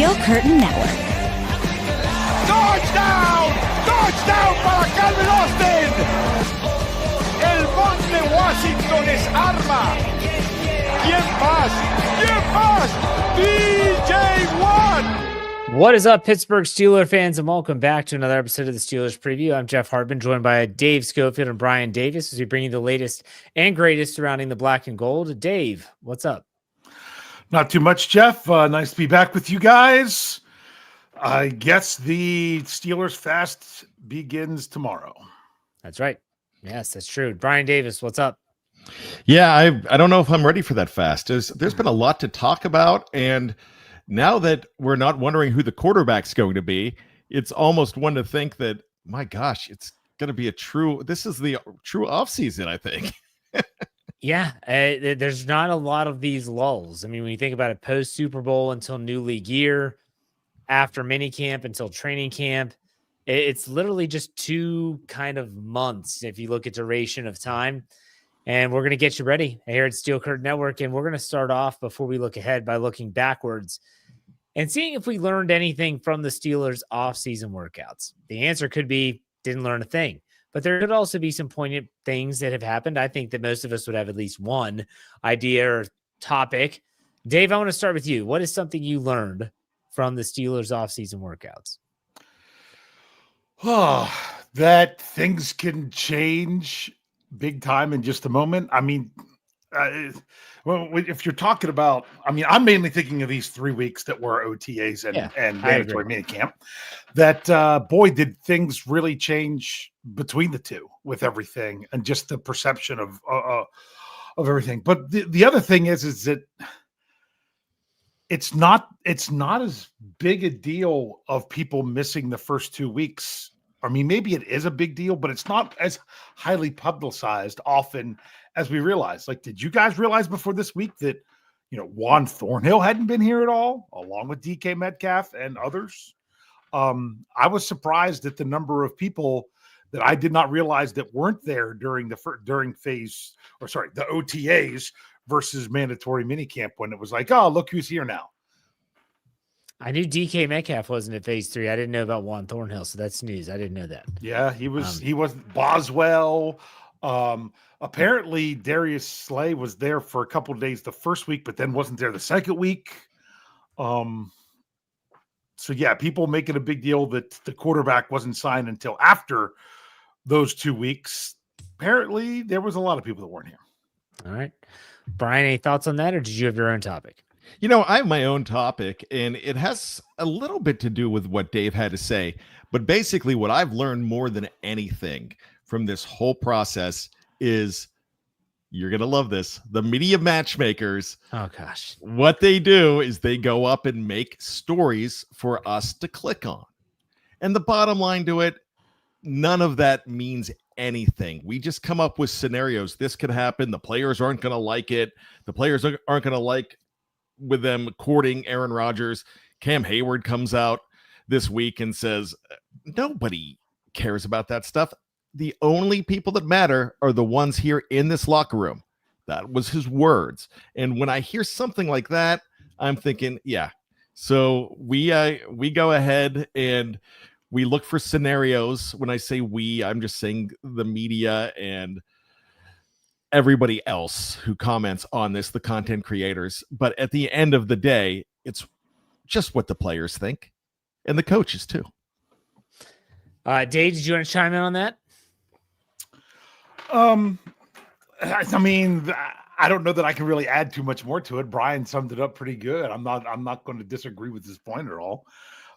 Steel Curtain Network. Touchdown! Touchdown para Calvin Austin! El Monte Washington es arma. ¿Quién más? ¿Quién más? DJ Watt! What is up, Pittsburgh Steelers fans, and welcome back to another episode of the Steelers Preview. I'm Jeff Hartman, joined by Dave Schofield and Bryan Davis as we bring you the latest and greatest surrounding the black and gold. Dave, what's up? Not too much, Jeff. Nice to be back with you guys. I guess the Steelers fast begins tomorrow. That's right. Yes, that's true. Bryan Davis, what's up? Yeah, I don't know if I'm ready for that fast. There's been a lot to talk about, and now that we're not wondering who the quarterback's going to be, it's almost one to think that, my gosh, it's going to be this is the true offseason, I think. Yeah, there's not a lot of these lulls. I mean, when you think about it, post Super Bowl until new league year, after minicamp until training camp, it's literally just 2 kind of months if you look at duration of time. And we're going to get you ready here at Steel Curtain Network. And we're going to start off before we look ahead by looking backwards and seeing if we learned anything from the Steelers' offseason workouts. The answer could be didn't learn a thing. But there could also be some poignant things that have happened. I think that most of us would have at least one idea or topic. Dave, I want to start with you. What is something you learned from the Steelers' offseason workouts? Oh, that things can change big time in just a moment. I mean, well, if you're talking about, I mean, I'm mainly thinking of these 3 weeks that were OTAs and mandatory minicamp. That boy, did things really change between the two with everything and just the perception of everything. But the other thing is that it's not as big a deal of people missing the first 2 weeks. I mean, maybe it is a big deal, but it's not as highly publicized often as we realize. Like, did you guys realize before this week that, Juan Thornhill hadn't been here at all, along with DK Metcalf and others? I was surprised at the number of people that I did not realize that weren't there during the OTAs versus mandatory minicamp, when it was like, oh, look who's here now. I knew DK Metcalf wasn't at phase 3. I didn't know about Juan Thornhill, so that's news. I didn't know that. Yeah, he was. He wasn't. Boswell. Apparently, Darius Slay was there for a couple of days the first week, but then wasn't there the second week. So yeah, people making a big deal that the quarterback wasn't signed until after those 2 weeks. Apparently, there was a lot of people that weren't here. All right, Bryan, any thoughts on that, or did you have your own topic? I have my own topic, and it has a little bit to do with what Dave had to say. But basically, what I've learned more than anything from this whole process is, you're going to love this, the media matchmakers. Oh, gosh. What they do is they go up and make stories for us to click on. And the bottom line to it, none of that means anything. We just come up with scenarios. This could happen. The players aren't going to like it. The players aren't going to like with them courting Aaron Rodgers. Cam Hayward comes out this week and says, nobody cares about that stuff. The only people that matter are the ones here in this locker room. That was his words. And when I hear something like that, I'm thinking, yeah. So we go ahead and we look for scenarios. When I say we, I'm just saying the media and everybody else who comments on this, the content creators. But at the end of the day, it's just what the players think and the coaches too. Dave, did you want to chime in on that? I mean, I don't know that I can really add too much more to it. Bryan summed it up pretty good. I'm not going to disagree with his point at all.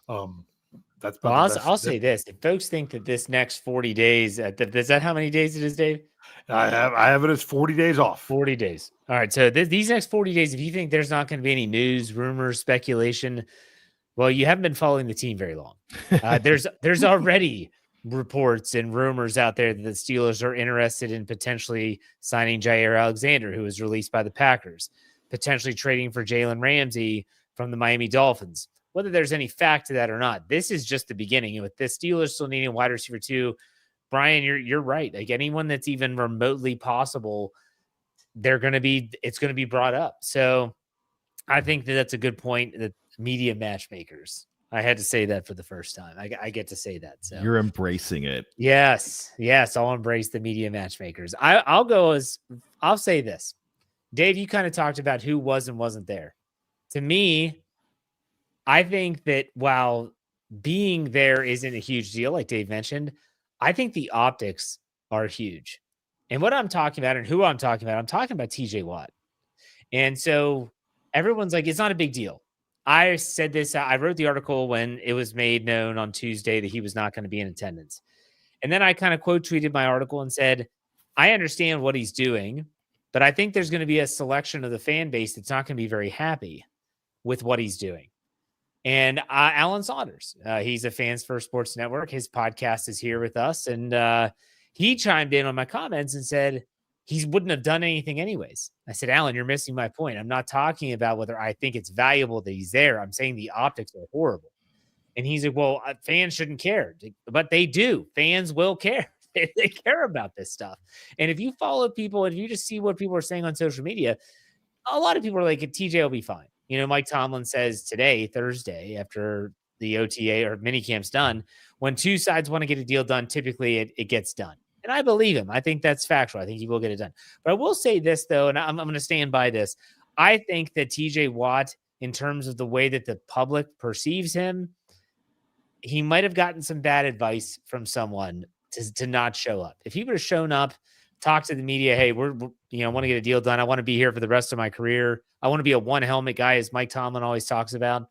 I'll say this: if folks think that this next 40 days, is that how many days it is, Dave? I have it as 40 days off. 40 days. All right. So these next 40 days, if you think there's not going to be any news, rumors, speculation, well, you haven't been following the team very long. There's already reports and rumors out there that the Steelers are interested in potentially signing Jair Alexander, who was released by the Packers, potentially trading for Jalen Ramsey from the Miami Dolphins. Whether there's any fact to that or not, this is just the beginning. And with the Steelers still needing wide receiver 2, Bryan, you're right. Like, anyone that's even remotely possible, it's going to be brought up. So I think that that's a good point, that media matchmakers. I had to say that for the first time. I get to say that. So You're embracing it. yes, I'll embrace the media matchmakers. I'll say this. Dave, you kind of talked about who was and wasn't there. To me, I think that while being there isn't a huge deal, like Dave mentioned, I think the optics are huge. And what I'm talking about and who I'm talking about TJ Watt. And so everyone's like, it's not a big deal. I said this, I wrote the article when it was made known on Tuesday that he was not going to be in attendance. And then I kind of quote tweeted my article and said, I understand what he's doing, but I think there's going to be a selection of the fan base that's not going to be very happy with what he's doing. And Alan Saunders, he's a Fans First Sports Network. His podcast is here with us. And he chimed in on my comments and said he wouldn't have done anything anyways. I said, Alan, you're missing my point. I'm not talking about whether I think it's valuable that he's there. I'm saying the optics are horrible. And he's like, well, fans shouldn't care. But they do. Fans will care. They care about this stuff. And if you follow people, if you just see what people are saying on social media, a lot of people are like, TJ will be fine. You know, Mike Tomlin says today, Thursday, after the OTA or minicamp's done, when two sides want to get a deal done, typically it gets done. And I believe him. I think that's factual. I think he will get it done. But I will say this, though, and I'm going to stand by this. I think that TJ Watt, in terms of the way that the public perceives him, he might have gotten some bad advice from someone to not show up. If he would have shown up, talked to the media, hey, we're want to get a deal done. I want to be here for the rest of my career. I want to be a one helmet guy, as Mike Tomlin always talks about,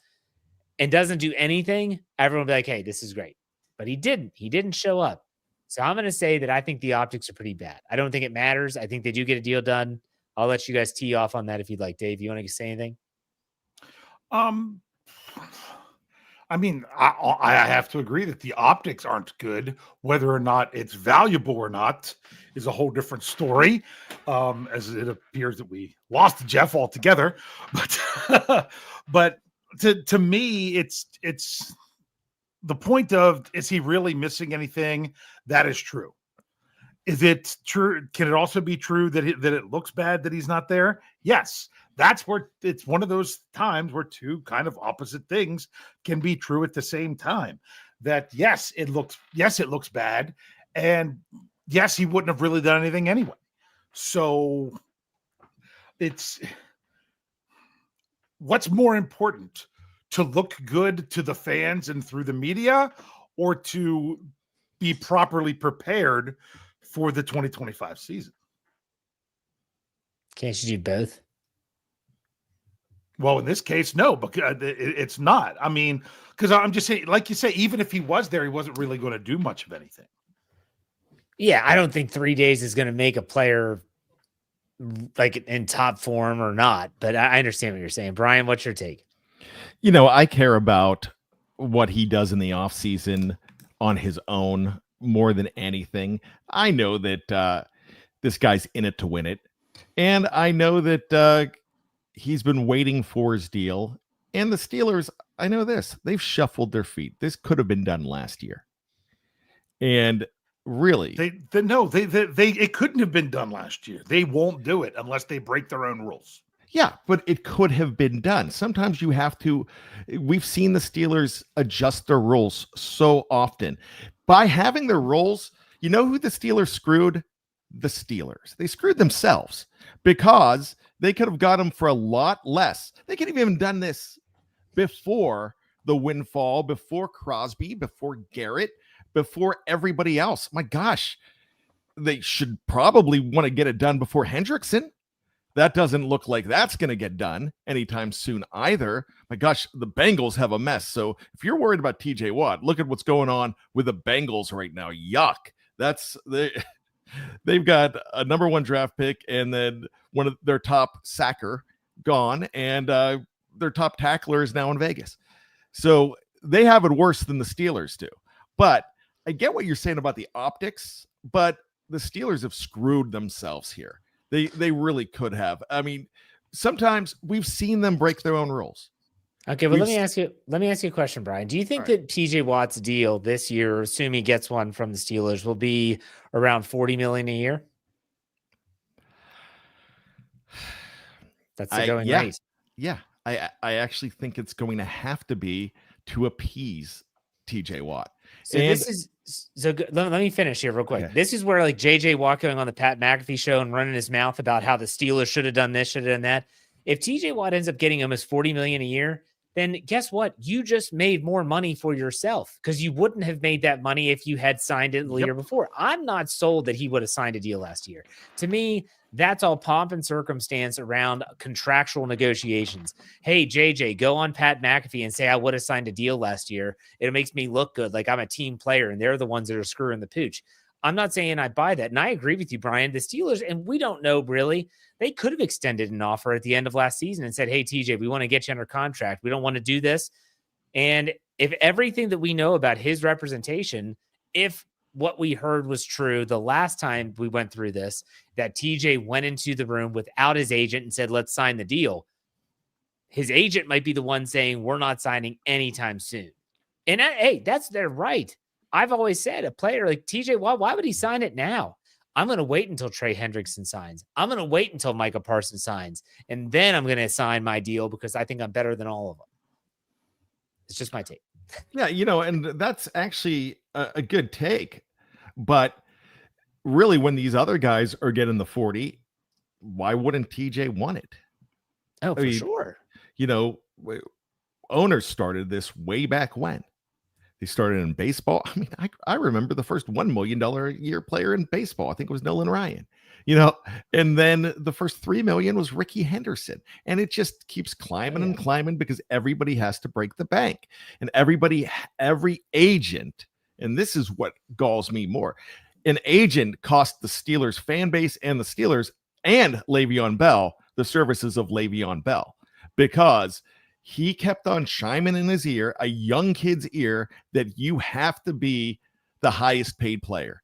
and doesn't do anything, everyone will be like, hey, this is great. But he didn't. He didn't show up. So I'm going to say that I think the optics are pretty bad. I don't think it matters. I think they do get a deal done. I'll let you guys tee off on that if you'd like. Dave, you want to say anything? I mean, I have to agree that the optics aren't good. Whether or not it's valuable or not is a whole different story. As it appears that we lost Jeff altogether, but to me, it's the point of, is he really missing anything? That is true. Is it true? Can it also be true that it looks bad that he's not there? Yes. That's where it's one of those times where two kind of opposite things can be true at the same time. That yes, it looks bad. And yes, he wouldn't have really done anything anyway. So it's what's more important, to look good to the fans and through the media, or to be properly prepared for the 2025 season? Can't you do both? Well, in this case, no, because it's not. I mean, because I'm just saying, like you say, even if he was there, he wasn't really going to do much of anything. Yeah, I don't think 3 days is going to make a player like in top form or not, but I understand what you're saying. Bryan, what's your take? You know, I care about what he does in the offseason on his own more than anything. I know that this guy's in it to win it. And I know that he's been waiting for his deal. And the Steelers, I know this, they've shuffled their feet. This could have been done last year. And really, it couldn't have been done last year. They won't do it unless they break their own rules. Yeah, but it could have been done. Sometimes you have to. We've seen the Steelers adjust their rules so often. By having their rules, you know who the Steelers screwed? The Steelers. They screwed themselves, because they could have got them for a lot less. They could have even done this before the windfall, before Crosby, before Garrett, before everybody else. My gosh, they should probably want to get it done before Hendrickson. That doesn't look like that's going to get done anytime soon either. My gosh, the Bengals have a mess. So if you're worried about TJ Watt, look at what's going on with the Bengals right now. Yuck. They've got a number 1 draft pick, and then one of their top sacker gone, and their top tackler is now in Vegas. So they have it worse than the Steelers do. But I get what you're saying about the optics, but the Steelers have screwed themselves here. They really could have. I mean, sometimes we've seen them break their own rules. Okay, well, let me ask you a question, Bryan. Do you think that TJ Watt's deal this year, assume he gets one from the Steelers, will be around $40 million a year? That's the going rate. Yeah, I actually think it's going to have to be to appease TJ Watt. So this is so good. Let me finish here real quick. Okay. This is where like JJ Watt going on the Pat McAfee show and running his mouth about how the Steelers should have done this, should have done that. If TJ Watt ends up getting almost $40 million a year, then guess what? You just made more money for yourself because you wouldn't have made that money if you had signed it the year before. I'm not sold that he would have signed a deal last year. To me, that's all pomp and circumstance around contractual negotiations. Hey, JJ, go on Pat McAfee and say, I would have signed a deal last year. It makes me look good. Like I'm a team player and they're the ones that are screwing the pooch. I'm not saying I buy that. And I agree with you, Bryan. The Steelers, and we don't know really, they could have extended an offer at the end of last season and said, hey, TJ, we want to get you under contract. We don't want to do this. And if everything that we know about his representation, if what we heard was true the last time we went through this, that TJ went into the room without his agent and said, let's sign the deal. His agent might be the one saying, we're not signing anytime soon. And hey, that's their right. I've always said a player like TJ Watt, why would he sign it now? I'm going to wait until Trey Hendrickson signs. I'm going to wait until Micah Parsons signs. And then I'm going to sign my deal because I think I'm better than all of them. It's just my take. Yeah, and that's actually a good take. But really, when these other guys are getting the 40, why wouldn't TJ want it? Oh, for sure. Owners started this way back when. They started in baseball. I mean, I remember the first $1 million a year player in baseball. I think it was Nolan Ryan, and then the first $3 million was Ricky Henderson. And it just keeps climbing and climbing because everybody has to break the bank. And every agent, and this is what galls me more, an agent cost the Steelers fan base and the Steelers and Le'Veon Bell the services of Le'Veon Bell because he kept on chiming in his ear, a young kid's ear, that you have to be the highest paid player,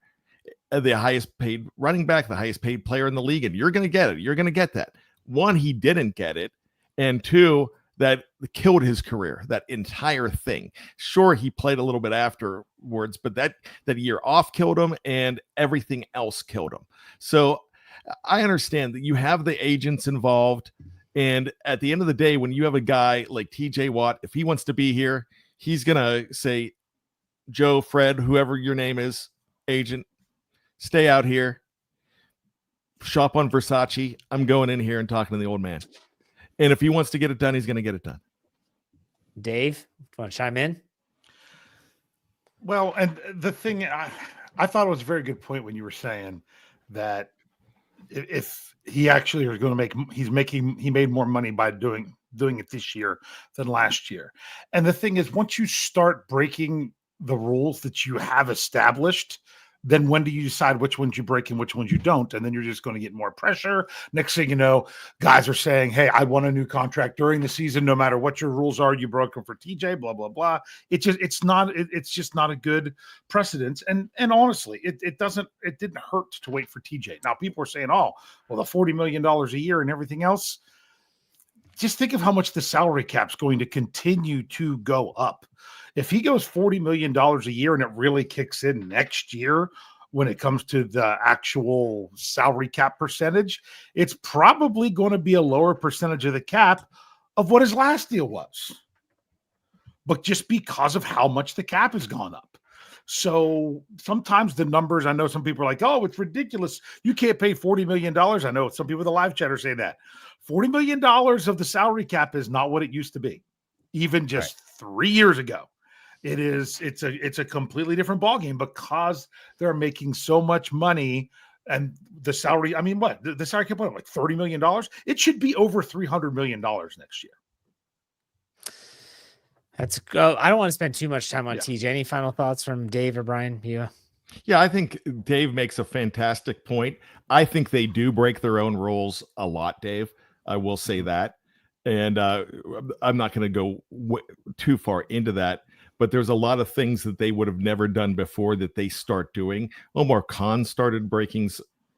the highest paid running back, the highest paid player in the league. And you're going to get it. You're going to get that. One, he didn't get it. And two, that killed his career, that entire thing. Sure, he played a little bit afterwards, but that year off killed him and everything else killed him. So I understand that you have the agents involved. And at the end of the day, when you have a guy like TJ Watt, if he wants to be here, he's going to say, Joe, Fred, whoever your name is, agent, stay out here, shop on Versace. I'm going in here and talking to the old man. And if he wants to get it done, he's going to get it done. Dave, want to chime in? Well, and the thing, I thought it was a very good point when you were saying that if he actually is going to he made more money by doing it this year than last year. And the thing is, once you start breaking the rules that you have established, then when do you decide which ones you break and which ones you don't? And then you're just going to get more pressure. Next thing you know, guys are saying, hey, I want a new contract during the season. No matter what your rules are, you broke them for TJ, blah, blah, blah. It's just not a good precedent. And honestly, it didn't hurt to wait for TJ. Now people are saying, oh, well, the $40 million a year and everything else. Just think of how much the salary cap's going to continue to go up. If he goes $40 million a year and it really kicks in next year when it comes to the actual salary cap percentage, it's probably going to be a lower percentage of the cap of what his last deal was. But just because of how much the cap has gone up. So sometimes the numbers, I know some people are like, oh, it's ridiculous. You can't pay $40 million. I know some people in the live chat are saying that. $40 million of the salary cap is not what it used to be, even just 3 years ago. It's a completely different ballgame because they're making so much money and the salary. I mean, what the salary cap went like $30 million. It should be over $300 million next year. I don't want to spend too much time on TJ. Any final thoughts from Dave or Bryan? Yeah, I think Dave makes a fantastic point. I think they do break their own rules a lot, Dave. I will say that. And I'm not going to go too far into that. But there's a lot of things that they would have never done before that they start doing. Omar Khan started breaking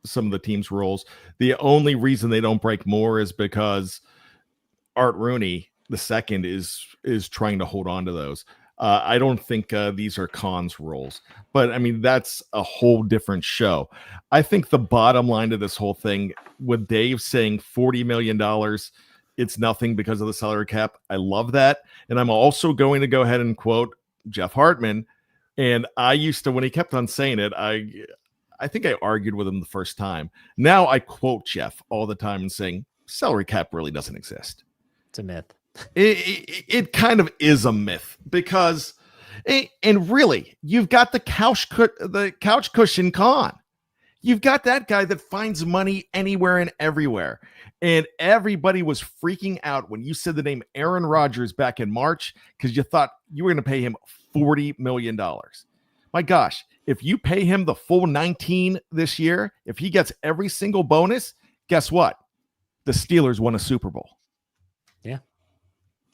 some of the team's rules. The only reason they don't break more is because Art Rooney II is trying to hold on to those. I don't think these are Khan's rules, but I mean, that's a whole different show. I think the bottom line to this whole thing with Dave saying $40 million it's nothing because of the salary cap. I love that. And I'm also going to go ahead and quote Jeff Hartman. And I used to, when he kept on saying it, I think I argued with him the first time. Now I quote Jeff all the time and saying, salary cap really doesn't exist. It's a myth. It kind of is a myth because, and really, you've got the couch cushion con. You've got that guy that finds money anywhere and everywhere. And everybody was freaking out when you said the name Aaron Rodgers back in March because you thought you were going to pay him $40 million. My gosh, if you pay him the full 19 this year, if he gets every single bonus, guess what? The Steelers won a Super Bowl. Yeah,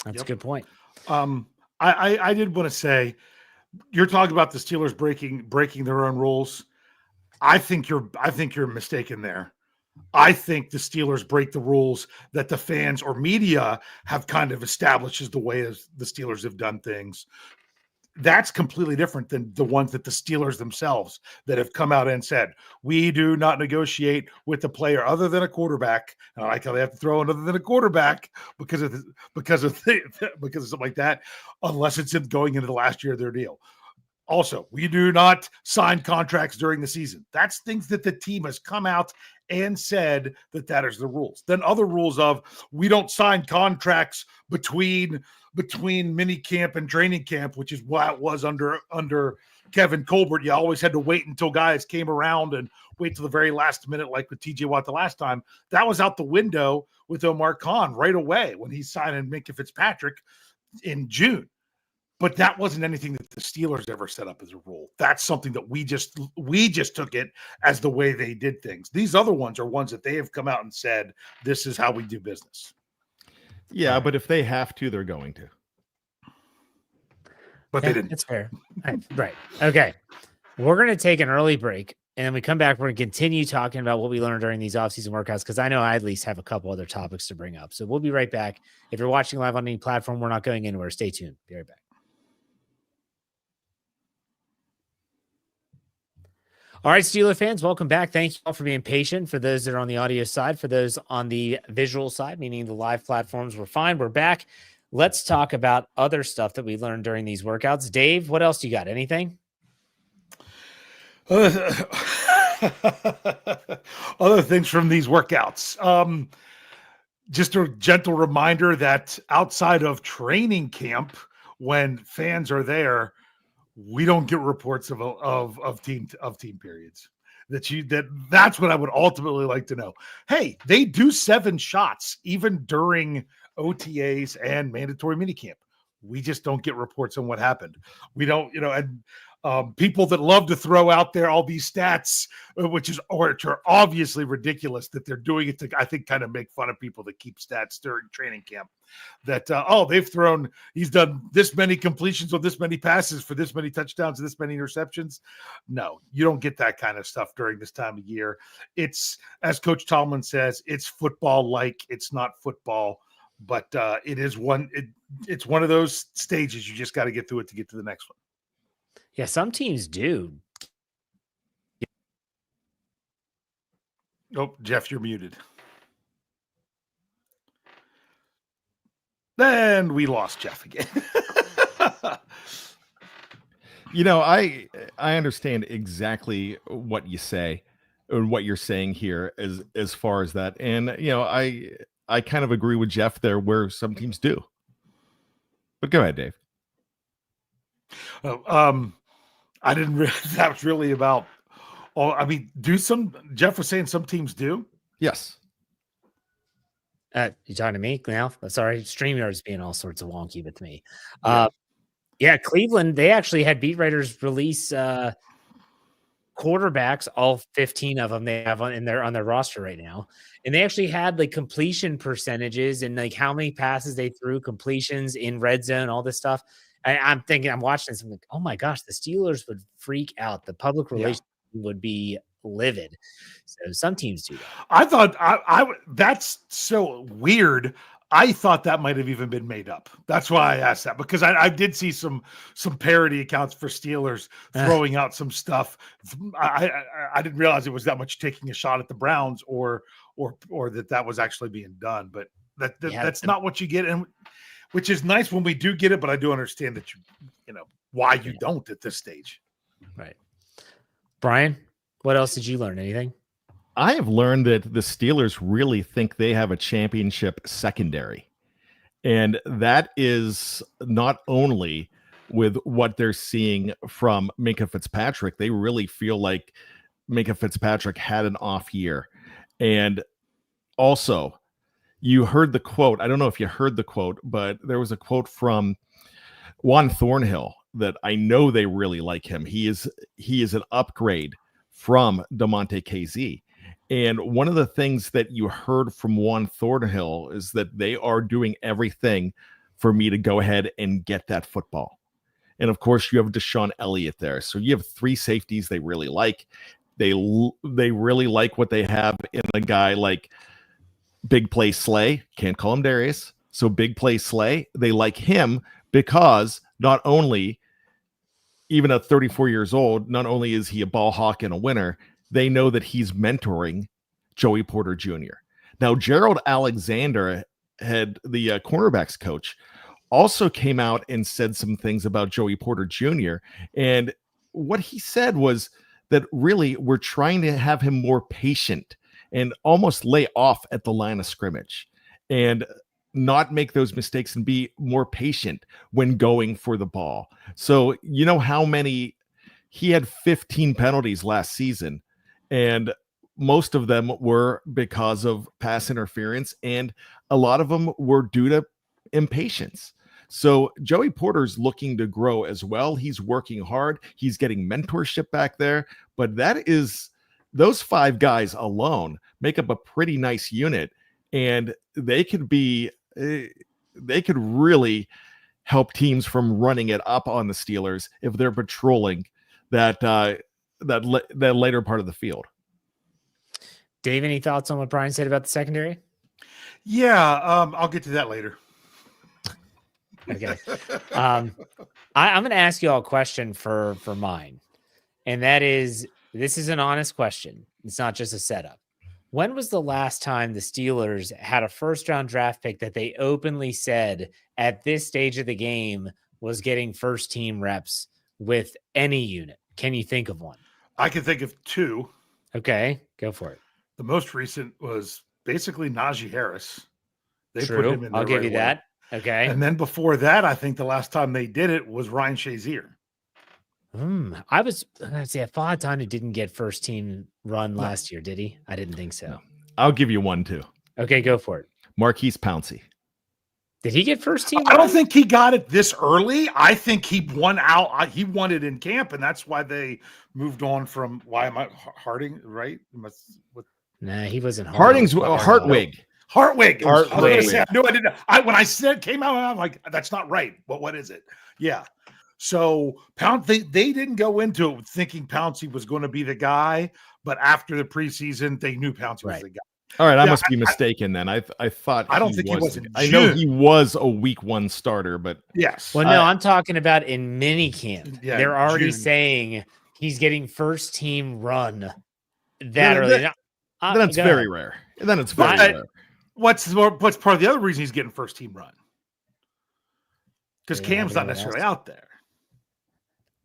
that's a good point. I did want to say, you're talking about the Steelers breaking their own rules. I think you're mistaken there. I think the Steelers break the rules that the fans or media have kind of established as the way as the Steelers have done things. That's completely different than the ones that the Steelers themselves that have come out and said, we do not negotiate with the player other than a quarterback. And I like how they have to throw in other than a quarterback because of something like that, unless it's going into the last year of their deal. Also, we do not sign contracts during the season. That's things that the team has come out and said that is the rules. Then other rules of we don't sign contracts between mini camp and training camp, which is what it was under Kevin Colbert. You always had to wait until guys came around and wait till the very last minute, like with TJ Watt the last time. That was out the window with Omar Khan right away when he signed and Minkah Fitzpatrick in June. But that wasn't anything that the Steelers ever set up as a rule. That's something that we just took it as the way they did things. These other ones are ones that they have come out and said, this is how we do business. Yeah, but if they have to, they're going to. But they didn't. It's fair. Right. Okay. We're going to take an early break. And then we come back, we're going to continue talking about what we learned during these offseason workouts, because I know I at least have a couple other topics to bring up. So we'll be right back. If you're watching live on any platform, we're not going anywhere. Stay tuned. Be right back. All right, Steeler fans, welcome back. Thank you all for being patient. For those that are on the audio side, for those on the visual side, meaning the live platforms, we're fine. We're back. Let's talk about other stuff that we learned during these workouts. Dave, what else you got? Anything? Other things from these workouts. Just a gentle reminder that outside of training camp, when fans are there, we don't get reports of team periods. That's what I would ultimately like to know. Hey, they do 7 shots even during OTAs and mandatory minicamp. We just don't get reports on what happened. We don't, and people that love to throw out there all these stats, which are obviously ridiculous, that they're doing it to, I think, kind of make fun of people that keep stats during training camp. That he's done this many completions or this many passes for this many touchdowns, this many interceptions. No, you don't get that kind of stuff during this time of year. It's, as Coach Tomlin says, it's football-like. It's not football, but it's one of those stages you just got to get through it to get to the next one. Yeah, some teams do. Oh, Jeff, you're muted. Then we lost Jeff again. I understand exactly what you say or what you're saying here as far as that. And, I kind of agree with Jeff there where some teams do. But go ahead, Dave. I didn't realize that was really about. Jeff was saying some teams do. Yes. You talking to me now? Sorry, StreamYard's being all sorts of wonky with me. Yeah, Cleveland, they actually had beat writers release quarterbacks, all 15 of them they have on their roster right now. And they actually had like completion percentages and like how many passes they threw, completions in red zone, all this stuff. I'm watching this. I'm like, oh my gosh, the Steelers would freak out. The public relations would be livid. So some teams do that. I thought that's so weird. I thought that might have even been made up. That's why I asked that, because I did see some parody accounts for Steelers throwing out some stuff. I didn't realize it was that much taking a shot at the Browns or that was actually being done. But That's not what you get, and which is nice when we do get it. But I do understand that you know why you don't at this stage. Right. Bryan, what else did you learn? Anything? I have learned that the Steelers really think they have a championship secondary. And that is not only with what they're seeing from Minkah Fitzpatrick, they really feel like Minkah Fitzpatrick had an off year. And also, you heard the quote. I don't know if you heard the quote, but there was a quote from Juan Thornhill that I know they really like him. He is an upgrade from DeMonte KZ. And one of the things that you heard from Juan Thornhill is that they are doing everything for me to go ahead and get that football. And of course, you have Deshaun Elliott there. So you have three safeties they really like. They really like what they have in a guy like Big Play Slay. Can't call him Darius. So Big Play Slay, they like him because not only, even at 34 years old, not only is he a ball hawk and a winner, they know that he's mentoring Joey Porter Jr. Now, Gerald Alexander, the cornerbacks coach, also came out and said some things about Joey Porter Jr. And what he said was that really we're trying to have him more patient and almost lay off at the line of scrimmage and not make those mistakes and be more patient when going for the ball. So you know how many he had 15 penalties last season, and most of them were because of pass interference, and a lot of them were due to impatience. So Joey Porter's looking to grow as well. He's working hard. He's getting mentorship back there, but those five guys alone make up a pretty nice unit, and they could really help teams from running it up on the Steelers if they're patrolling that later part of the field. Dave, any thoughts on what Bryan said about the secondary? Yeah, I'll get to that later. Okay. I'm going to ask you all a question for mine. And that is, this is an honest question. It's not just a setup. When was the last time the Steelers had a first-round draft pick that they openly said at this stage of the game was getting first-team reps with any unit? Can you think of one? I can think of two. Okay, go for it. The most recent was basically Najee Harris. They True. put him in. I'll give you that. Okay. And then before that, I think the last time they did it was Ryan Shazier. I thought Tanya didn't get first team run last year, did he? I didn't think so. No. I'll give you one too. Okay, go for it. Marquise Pouncey. Did he get first team? I don't think he got it this early. I think he won out. He won it in camp, and that's why they moved on from. Why am I Harding? Right? Nah, he wasn't. Harding's Hartwig. Hartwig. I was going to say. I knew I didn't. When I said came out, I'm like, that's not right. But what is it? Yeah. So they didn't go into it thinking Pouncey was going to be the guy, but after the preseason, they knew Pouncey was the guy. All right, I must be mistaken then. I thought I don't think he was. I know he was a week one starter, but yes. Well, no, I'm talking about in mini camp. Yeah, they're already June. Saying he's getting first team run that early. Then it's very rare. Then it's very rare. What's part of the other reason he's getting first team run? Because Cam's not necessarily out there.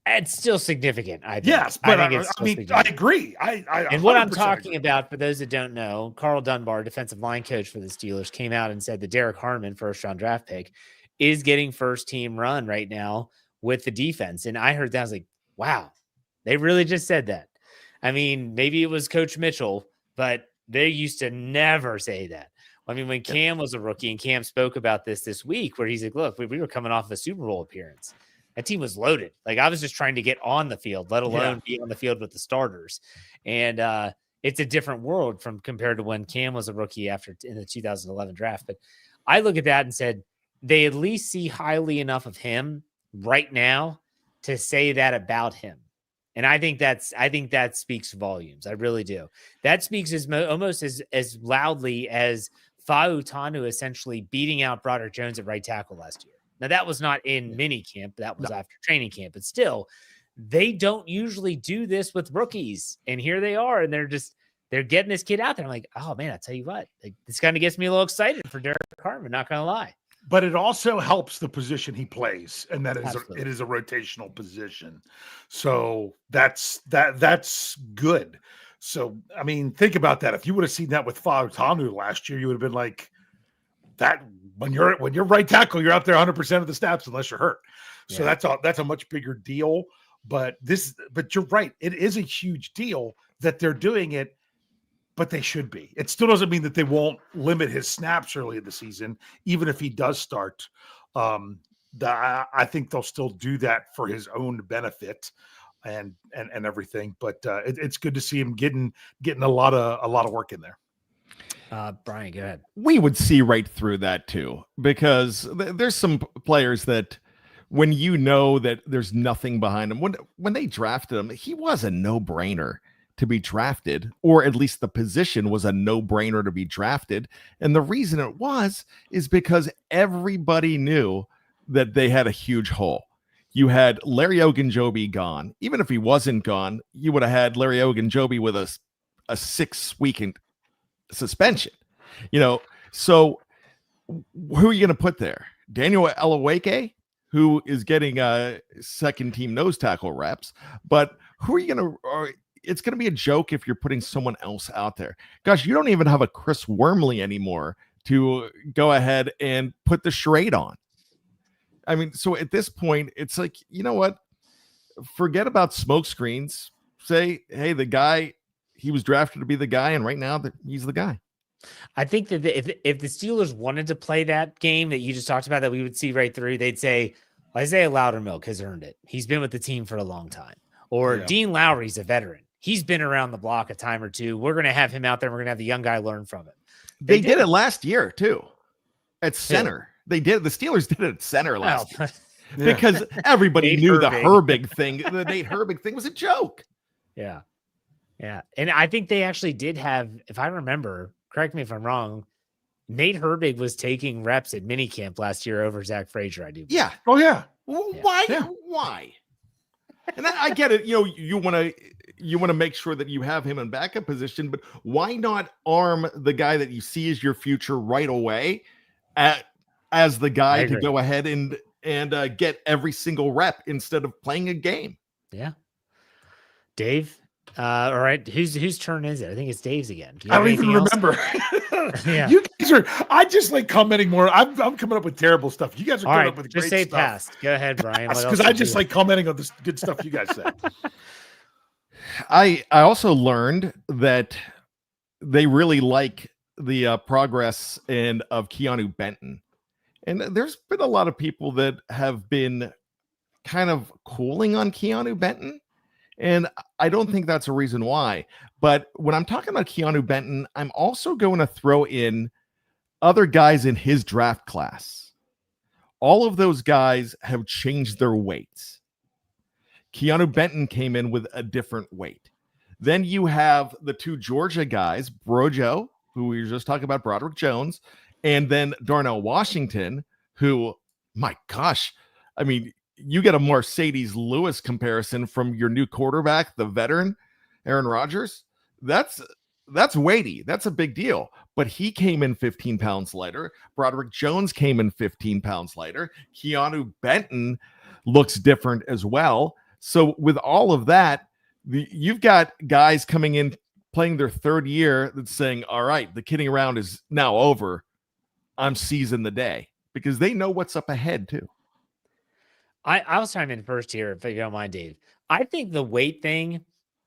It's still significant. I think. Yes, but I agree. And what I'm talking about, for those that don't know, Carl Dunbar, defensive line coach for the Steelers, came out and said that Derek Hartman, first-round draft pick, is getting first-team run right now with the defense. And I heard that. I was like, wow, they really just said that. I mean, maybe it was Coach Mitchell, but they used to never say that. I mean, when Cam was a rookie, and Cam spoke about this week, where he's like, look, we were coming off of a Super Bowl appearance. That team was loaded. Like, I was just trying to get on the field, let alone be on the field with the starters. And it's a different world compared to when Cam was a rookie in the 2011 draft. But I look at that and said, they at least see highly enough of him right now to say that about him. And I think that speaks volumes. I really do. That speaks almost as loudly as Fa'u Tanu essentially beating out Broderick Jones at right tackle last year. Now, that was not in mini camp. That was after training camp. But still, they don't usually do this with rookies. And here they are. And they're getting this kid out there. I'm like, oh man, I tell you what, like, this kind of gets me a little excited for Derek Hartman. Not gonna lie. But it also helps the position he plays, and that is Absolutely. it is a rotational position. So that's good. So I mean, think about that. If you would have seen that with Fautanu last year, you would have been like, that when you're right tackle, you're out there 100% of the snaps unless you're hurt. So Yeah. that's a much bigger deal. But you're right. It is a huge deal that they're doing it, but they should be. It still doesn't mean that they won't limit his snaps early in the season, even if he does start. I think they'll still do that for his own benefit and everything. But it's good to see him getting a lot of work in there. Bryan, go ahead. We would see right through that too, because there's some players that when you know that there's nothing behind him, when they drafted him, he was a no-brainer to be drafted, or at least the position was a no-brainer to be drafted. And the reason it was is because everybody knew that they had a huge hole. You had Larry Ogunjobi gone. Even if he wasn't gone, you would have had Larry Ogunjobi with a 6-week suspension. So who are you going to put there? Daniel Elaweke, who is getting second team nose tackle reps, but who are you going to? It's going to be a joke if you're putting someone else out there. Gosh, you don't even have a Chris Wormley anymore to go ahead and put the charade on. I mean, so at this point, it's like, you know what? Forget about smoke screens. Say, hey, the guy, he was drafted to be the guy, and right now he's the guy. I think that if the Steelers wanted to play that game that you just talked about that we would see right through, they'd say, Isaiah Loudermilk has earned it. He's been with the team for a long time. Or Dean Lowry's a veteran. He's been around the block a time or two. We're going to have him out there. We're going to have the young guy learn from him. They did it last year, too, at center. They did. The Steelers did it at center last year because everybody knew the Herbig thing. The Nate Herbig thing was a joke. Yeah. Yeah. And I think they actually did have, if I remember, correct me if I'm wrong, Nate Herbig was taking reps at minicamp last year over Zach Frazier, I do. Yeah. Oh, yeah. Why? Yeah. Why? And I get it. You want to make sure that you have him in backup position, but why not arm the guy that you see as your future right away as the guy to go ahead and get every single rep instead of playing a game? Yeah. Dave. All right. Whose turn is it? I think it's Dave's again. I don't even remember. Yeah. You guys are. I just like commenting more. I'm coming up with terrible stuff. You guys are coming up with just great say stuff. pass. Go ahead, Bryan. Because I just like commenting on this good stuff you guys said. I also learned that they really like the progress of Keanu Benton, and there's been a lot of people that have been kind of cooling on Keanu Benton. And I don't think that's a reason why. But when I'm talking about Keanu Benton, I'm also going to throw in other guys in his draft class. All of those guys have changed their weights. Keanu Benton came in with a different weight. Then you have the two Georgia guys, Brojo, who we were just talking about, Broderick Jones, and then Darnell Washington, who, my gosh, I mean, you get a Mercedes Lewis comparison from your new quarterback, the veteran, Aaron Rodgers. That's weighty. That's a big deal. But he came in 15 pounds lighter. Broderick Jones came in 15 pounds lighter. Keanu Benton looks different as well. So with all of that, you've got guys coming in playing their third year that's saying, all right, the kidding around is now over. I'm seizing the day, because they know what's up ahead too. I'll chime in first here, if you don't mind, Dave. I think the weight thing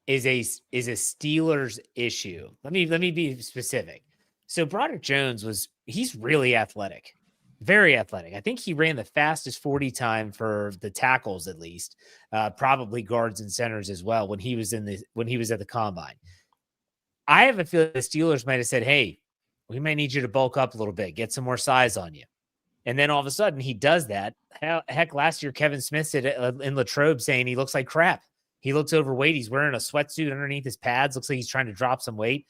is a Steelers issue. Let me be specific. So Broderick Jones he's really athletic, very athletic. I think he ran the fastest 40 time for the tackles, at least, probably guards and centers as well when he was at the combine. I have a feeling the Steelers might have said, "Hey, we might need you to bulk up a little bit, get some more size on you." And then all of a sudden he does that. Heck, last year, Kevin Smith said in Latrobe saying he looks like crap. He looks overweight. He's wearing a sweatsuit underneath his pads. Looks like he's trying to drop some weight.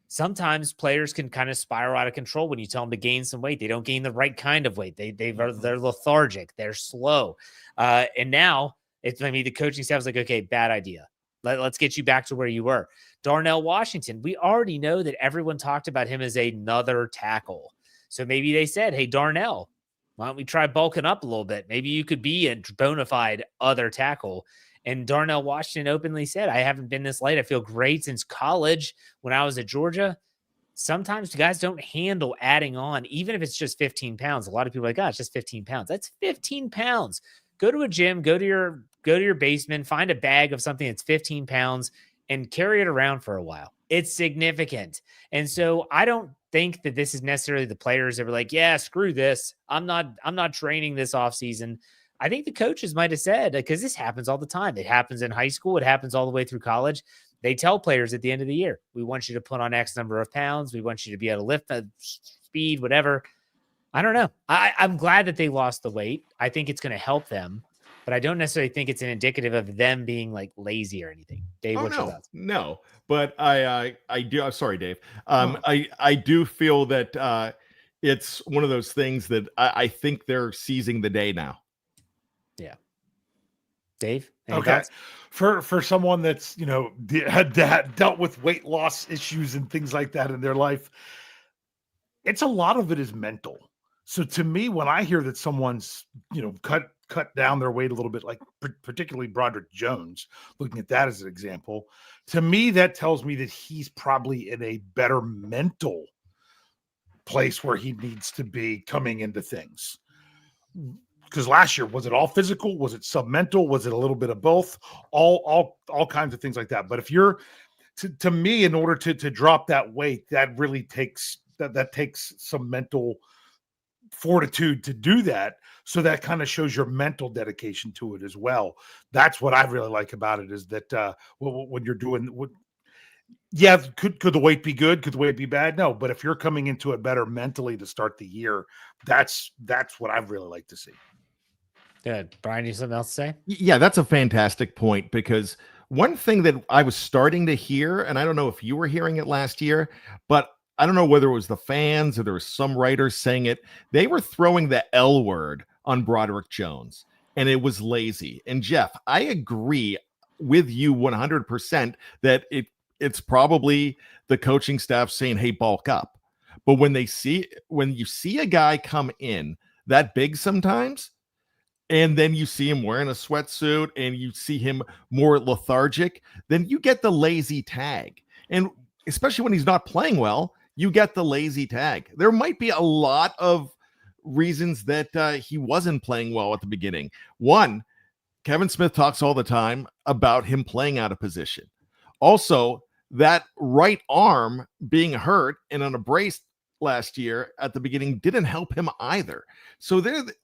Sometimes players can kind of spiral out of control when you tell them to gain some weight. They don't gain the right kind of weight. They're lethargic. They're slow. And now the coaching staff is like, okay, bad idea. Let's get you back to where you were. Darnell Washington, we already know that everyone talked about him as another tackle. So maybe they said, hey, Darnell, why don't we try bulking up a little bit? Maybe you could be a bona fide other tackle. And Darnell Washington openly said, I haven't been this light. I feel great since college when I was at Georgia. Sometimes guys don't handle adding on, even if it's just 15 pounds. A lot of people are like, oh, it's just 15 pounds. That's 15 pounds. Go to a gym, go to your basement, find a bag of something that's 15 pounds and carry it around for a while. It's significant. And so I don't think that this is necessarily the players that were like, yeah, screw this. I'm not training this off season. I think the coaches might have said, because this happens all the time. It happens in high school. It happens all the way through college. They tell players at the end of the year, we want you to put on X number of pounds. We want you to be able to lift speed, whatever. I don't know. I'm glad that they lost the weight. I think it's going to help them, but I don't necessarily think it's an indicative of them being like lazy or anything. Dave, what's your thoughts? No, but I do. I'm sorry, Dave. I do feel that it's one of those things that I think they're seizing the day now. Yeah. Dave? Okay. Thoughts? For someone that's, had dealt with weight loss issues and things like that in their life, it's a lot of it is mental. So to me, when I hear that someone's, cut down their weight a little bit, like particularly Broderick Jones, looking at that as an example, to me, that tells me that he's probably in a better mental place where he needs to be coming into things. Because last year, was it all physical? Was it submental? Was it a little bit of both? All kinds of things like that. But if you're, to me, in order to drop that weight, that really takes that takes some mental fortitude to do that. So that kind of shows your mental dedication to it as well. That's what I really like about it, is that when you're doing what. Yeah, could the weight be good? Could the weight be bad? No, but if you're coming into it better mentally to start the year, that's what I really like to see. Good. Bryan, you have something else to say? Yeah, that's a fantastic point, because one thing that I was starting to hear, and I don't know if you were hearing it last year, but I don't know whether it was the fans or there was some writers saying it, they were throwing the L word on Broderick Jones, and it was lazy. And Jeff, I agree with you 100% that it's probably the coaching staff saying, hey, bulk up. But when you see a guy come in that big sometimes, and then you see him wearing a sweatsuit and you see him more lethargic, then you get the lazy tag. And especially when he's not playing well, you get the lazy tag. There might be a lot of reasons that he wasn't playing well at the beginning. One, Kevin Smith talks all the time about him playing out of position. Also, that right arm being hurt and on a brace last year at the beginning didn't help him either. So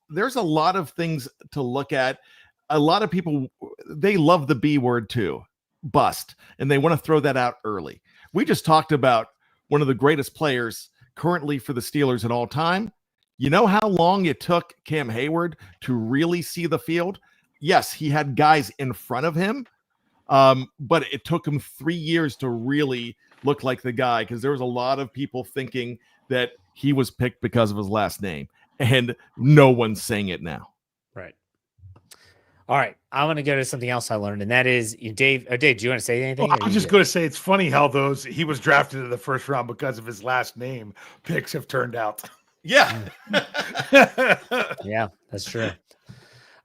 there's a lot of things to look at. A lot of people, they love the B word too, bust, and they want to throw that out early. We just talked about one of the greatest players currently for the Steelers at all time. You know how long it took Cam Hayward to really see the field? Yes, he had guys in front of him, but it took him 3 years to really look like the guy, because there was a lot of people thinking that he was picked because of his last name, and no one's saying it now. Right. All right. I want to go to something else I learned, and that is, Dave. Dave, do you want to say anything? Well, I'm just going to say it's funny how he was drafted in the first round because of his last name picks have turned out. Yeah. Yeah, that's true.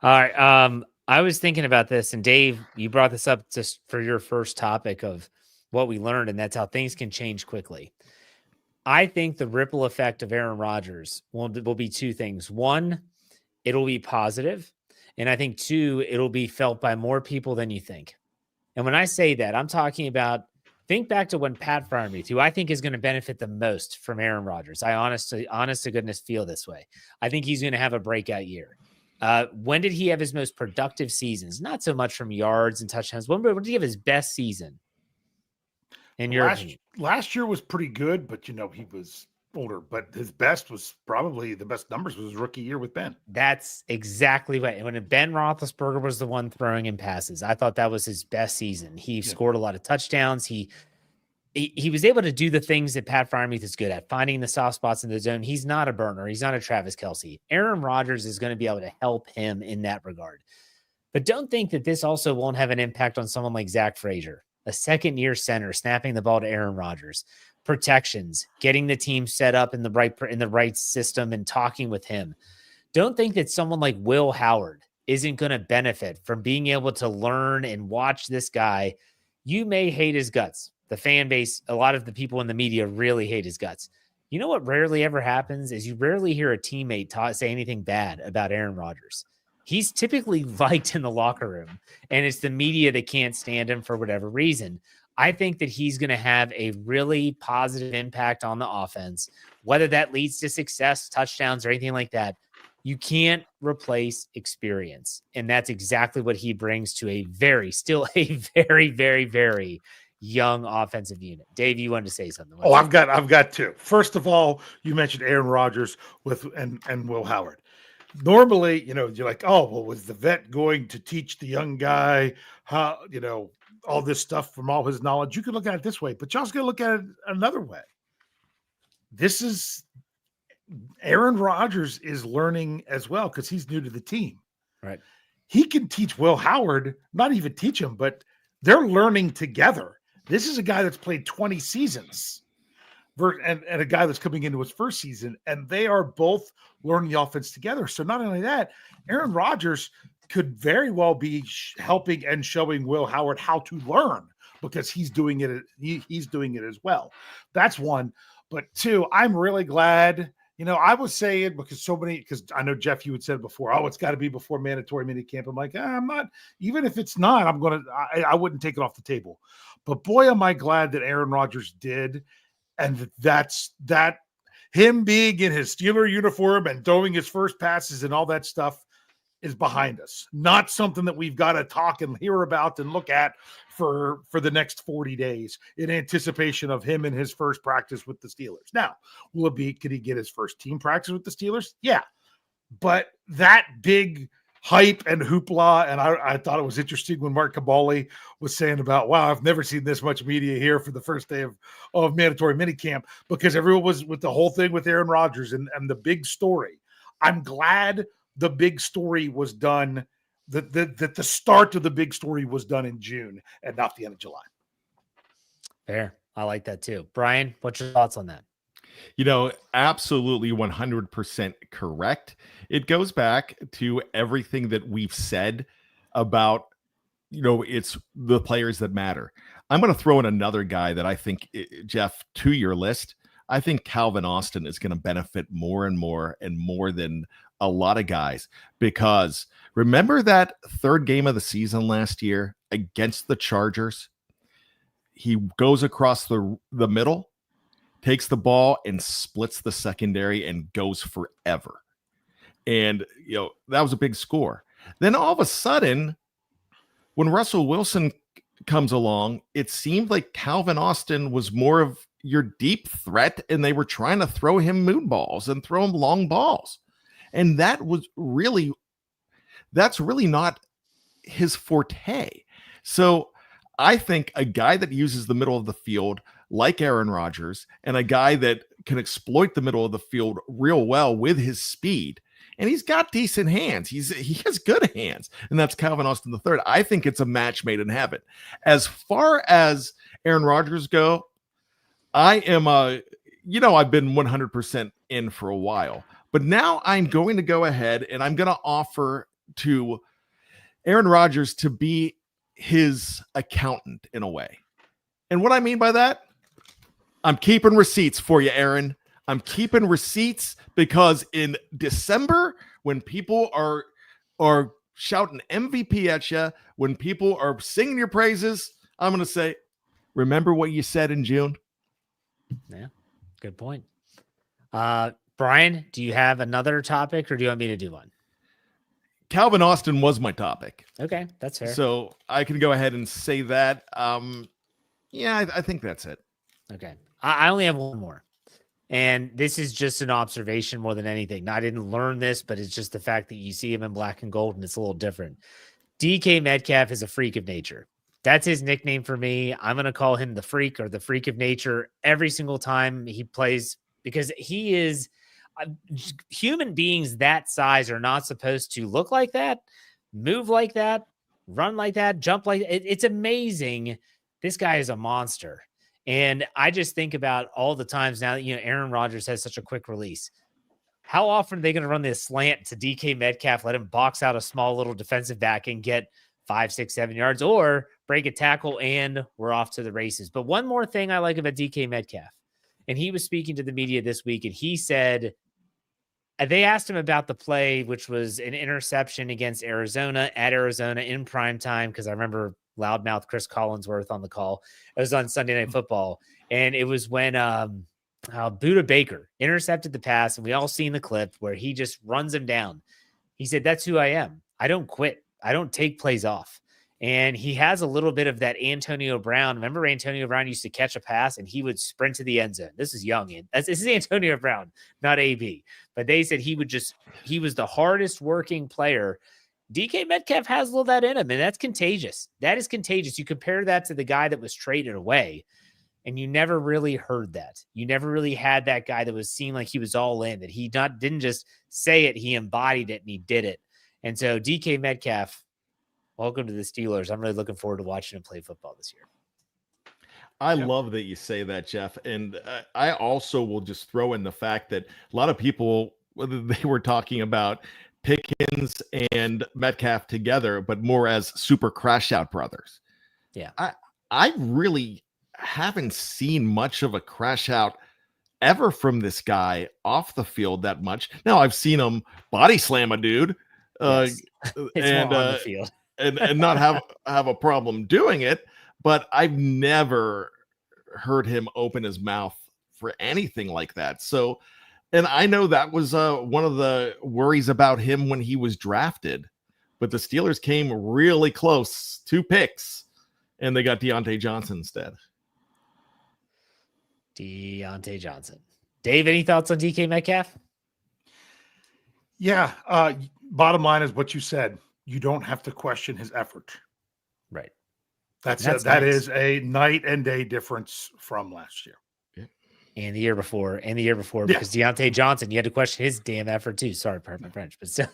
All right. I was thinking about this, and Dave, you brought this up just for your first topic of what we learned, and that's how things can change quickly. I think the ripple effect of Aaron Rodgers will be two things. One, it'll be positive. And I think two, it'll be felt by more people than you think. And when I say that, I'm talking about, think back to when Pat Freiermuth, who I think is going to benefit the most from Aaron Rodgers. I honest to goodness feel this way. I think he's going to have a breakout year. When did he have his most productive seasons? Not so much from yards and touchdowns. When did he have his best season? In your opinion? Last year was pretty good, but he was older. But his best was probably the best numbers was his rookie year with Ben. That's exactly right. When Ben Roethlisberger was the one throwing him passes, I thought that was his best season. He scored a lot of touchdowns. He was able to do the things that Pat Freiermuth is good at, finding the soft spots in the zone. He's not a burner. He's not a Travis Kelce. Aaron Rodgers is going to be able to help him in that regard. But don't think that this also won't have an impact on someone like Zach Frazier. a second-year center snapping the ball to Aaron Rodgers, protections, getting the team set up in the right system and talking with him. Don't think that someone like Will Howard isn't going to benefit from being able to learn and watch this guy. You may hate his guts. The fan base, a lot of the people in the media really hate his guts. You know what rarely ever happens is you rarely hear a teammate say anything bad about Aaron Rodgers. He's typically liked in the locker room, and it's the media that can't stand him for whatever reason. I think that he's going to have a really positive impact on the offense, whether that leads to success, touchdowns, or anything like that. You can't replace experience. And that's exactly what he brings to still a very, very, very young offensive unit. Dave, you wanted to say something. I've got two. First of all, you mentioned Aaron Rodgers and Will Howard. Normally, you're like, was the vet going to teach the young guy how, all this stuff from all his knowledge? You could look at it this way, but y'all's going to look at it another way. This is Aaron Rodgers is learning as well because he's new to the team. Right. He can teach Will Howard, not even teach him, but they're learning together. This is a guy that's played 20 seasons and a guy that's coming into his first season, and they are both learning the offense together. So not only that, Aaron Rodgers could very well be helping and showing Will Howard how to learn because he's doing it. He's doing it as well. That's one. But two, I'm really glad. I was saying because I know, Jeff, you had said before, it's got to be before mandatory minicamp. I'm like, I'm not, even if it's not, I wouldn't take it off the table. But boy, am I glad that Aaron Rodgers did. And that's him being in his Steeler uniform and throwing his first passes and all that stuff is behind us. Not something that we've got to talk and hear about and look at for the next 40 days in anticipation of him in his first practice with the Steelers. Now, could he get his first team practice with the Steelers? Yeah. But that big hype and hoopla, and I thought it was interesting when Mark Cabali was saying about, wow, I've never seen this much media here for the first day of mandatory minicamp, because everyone was with the whole thing with Aaron Rodgers and the big story. I'm glad the big story was done, that the start of the big story was done in June and not the end of July. Fair. I like that too. Bryan, what's your thoughts on that? Absolutely 100% correct. It goes back to everything that we've said about, it's the players that matter. I'm going to throw in another guy that I think, Jeff, to your list. I think Calvin Austin is going to benefit more and more than a lot of guys, because remember that third game of the season last year against the Chargers? He goes across the middle, takes the ball and splits the secondary and goes forever. And, that was a big score. Then all of a sudden, when Russell Wilson comes along, it seemed like Calvin Austin was more of your deep threat, and they were trying to throw him moon balls and throw him long balls. And that's really not his forte. So I think a guy that uses the middle of the field like Aaron Rodgers, and a guy that can exploit the middle of the field real well with his speed, and he's got decent hands. He has good hands, and that's Calvin Austin III. I think it's a match made in heaven. As far as Aaron Rodgers go, I am I've been 100% in for a while, but now I'm going to go ahead and I'm going to offer to Aaron Rodgers to be his accountant in a way. And what I mean by that, I'm keeping receipts for you, Aaron. I'm keeping receipts because in December, when people are shouting MVP at you, when people are singing your praises, I'm going to say, remember what you said in June? Yeah, good point. Bryan, do you have another topic, or do you want me to do one? Calvin Austin was my topic. Okay, that's fair. So I can go ahead and say that. I think that's it. Okay. I only have one more. And this is just an observation more than anything. Now, I didn't learn this, but it's just the fact that you see him in black and gold, and it's a little different. DK Metcalf is a freak of nature. That's his nickname for me. I'm going to call him the freak or the freak of nature every single time he plays, because he is human beings that size are not supposed to look like that, move like that, run like that, jump like that. It's amazing this guy is a monster. And I just think about all the times now that, Aaron Rodgers has such a quick release. How often are they going to run this slant to DK Metcalf, let him box out a small little defensive back and get 5, 6, 7 yards, or break a tackle and we're off to the races? But one more thing I like about DK Metcalf, and he was speaking to the media this week, and he said, they asked him about the play, which was an interception against Arizona at Arizona in prime time, because I remember loudmouth Chris Collinsworth on the call. It was on Sunday Night Football, and it was when Buda Baker intercepted the pass, and we all seen the clip where he just runs him down. He said, "That's who I am. I don't quit. I don't take plays off." And he has a little bit of that Antonio Brown. Remember, Antonio Brown used to catch a pass and he would sprint to the end zone. This is young. This is Antonio Brown, not AB. But they said he was the hardest working player. DK Metcalf has a little of that in him, and that's contagious. That is contagious. You compare that to the guy that was traded away, and you never really heard that. You never really had that guy that was seen like he was all in, that he didn't just say it, he embodied it and he did it. And so DK Metcalf, welcome to the Steelers. I'm really looking forward to watching him play football this year. I love that you say that, Jeff. And I also will just throw in the fact that a lot of people, whether they were talking about Pickens and Metcalf together, but more as super crash out brothers. Yeah. I really haven't seen much of a crash out ever from this guy off the field that much. Now I've seen him body slam a dude Yes. and on the field. and not have a problem doing it, but I've never heard him open his mouth for anything like that. So, and I know that was one of the worries about him when he was drafted, but the Steelers came really close, 2 picks, and they got Deontay Johnson instead. Deontay Johnson. Dave, any thoughts on DK Metcalf? Yeah. Bottom line is what you said. You don't have to question his effort. Right. That nice. is a night and day difference from last year. And the year before, because Deontay Johnson, you had to question his damn effort too. Sorry, pardon my French, but still.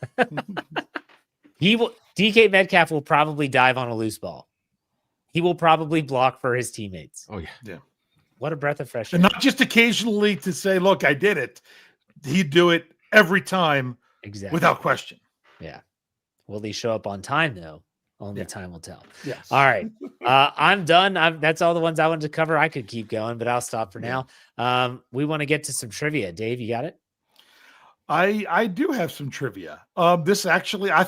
DK Metcalf will probably dive on a loose ball. He will probably block for his teammates. Oh, yeah. Yeah. What a breath of fresh air. And not just occasionally to say, look, I did it. He'd do it every time. Exactly. Without question. Yeah. Will he show up on time, though? Only time will tell. Yes. All right. I'm done. That's all the ones I wanted to cover. I could keep going, but I'll stop for now. We want to get to some trivia. Dave, you got it? I do have some trivia. This actually, I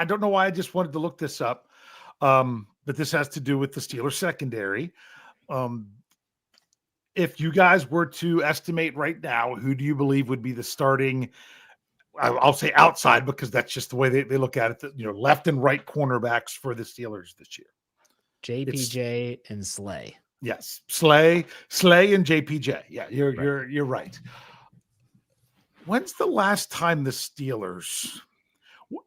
don't know why I just wanted to look this up. But this has to do with the Steelers secondary. If you guys were to estimate right now, who do you believe would be the starting, I'll say outside because that's just the way they look at it, left and right cornerbacks for the Steelers this year? JPJ and Slay. Yes. Slay and JPJ. Yeah, you're right. When's the last time the Steelers,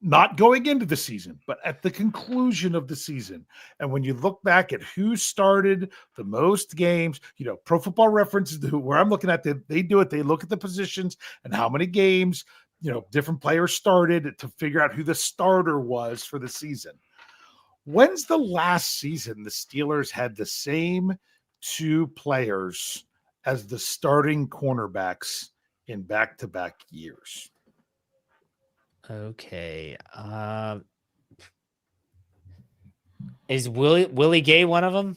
not going into the season, but at the conclusion of the season, and when you look back at who started the most games, Pro Football Reference, where I'm looking at, they do it. They look at the positions and how many games, different players started to figure out who the starter was for the season. When's the last season the Steelers had the same 2 players as the starting cornerbacks in back-to-back years? Okay. Is Willie Gay one of them?